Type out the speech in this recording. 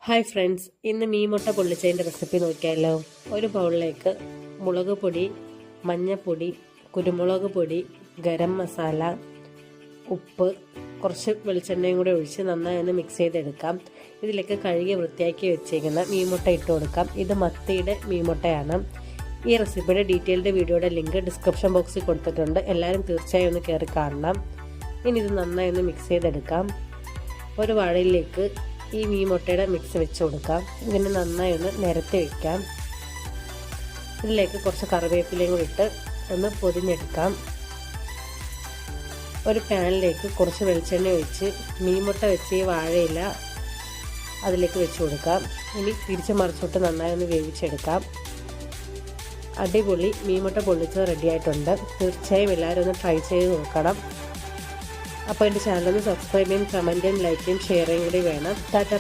Hi friends, ഇന്ന് മീൻമുട്ട പൊള്ളിച്ചതിൻ്റെ recipe നോക്കിയാലോ. ഒരു ബൗളിലേക്ക് മുളക് പൊടി, മഞ്ഞൾപ്പൊടി, കുരുമുളക് പൊടി, ഗരം മസാല, ഉപ്പ്, കുറച്ച് വെളിച്ചെണ്ണയും കൂടെ ഒഴിച്ച് നന്നായി ഒന്ന് മിക്സ് ചെയ്തെടുക്കാം. ഇതിലേക്ക് കഴുകി വൃത്തിയാക്കി വെച്ചേക്കുന്ന മീൻമുട്ട ഇട്ട് കൊടുക്കാം. ഇത് മത്തിയുടെ മീൻമുട്ടയാണ്. ഈ റെസിപ്പിയുടെ ഡീറ്റെയിൽഡ് വീഡിയോയുടെ ലിങ്ക് ഡിസ്ക്രിപ്ഷൻ ബോക്സിൽ കൊടുത്തിട്ടുണ്ട്. എല്ലാവരും തീർച്ചയായും ഒന്ന് കയറി കാണണം. ഇനി ഇത് നന്നായി ഒന്ന് മിക്സ് ചെയ്തെടുക്കാം. ഒരു വാഴയിലേക്ക് ഈ മീൻമുട്ടയുടെ മിക്സ് വെച്ച് കൊടുക്കാം. ഇതിന് നന്നായി ഒന്ന് നിരത്തി വയ്ക്കാം. ഇതിലേക്ക് കുറച്ച് കറിവേപ്പിലയും കൂടി ഇട്ട് ഒന്ന് പൊതിഞ്ഞെടുക്കാം. ഒരു പാനിലേക്ക് കുറച്ച് വെളിച്ചെണ്ണ ഒഴിച്ച് മീൻമുട്ട വെച്ച് ഈ വാഴയില അതിലേക്ക് വെച്ച് കൊടുക്കാം. ഇനി തിരിച്ച് മറിച്ചിട്ട് നന്നായി ഒന്ന് വേവിച്ചെടുക്കാം. അടിപൊളി മീൻമുട്ട പൊള്ളിച്ചത് റെഡി ആയിട്ടുണ്ട്. തീർച്ചയായും എല്ലാവരും ഒന്ന് ട്രൈ ചെയ്ത് നോക്കണം. അപ്പോൾ എൻ്റെ ചാനൽ ഒന്ന് സബ്സ്ക്രൈബ് ചെയ്യും, കമൻറ്റും ലൈക്കും ഷെയറും കൂടി വേണം. ടാറ്റ.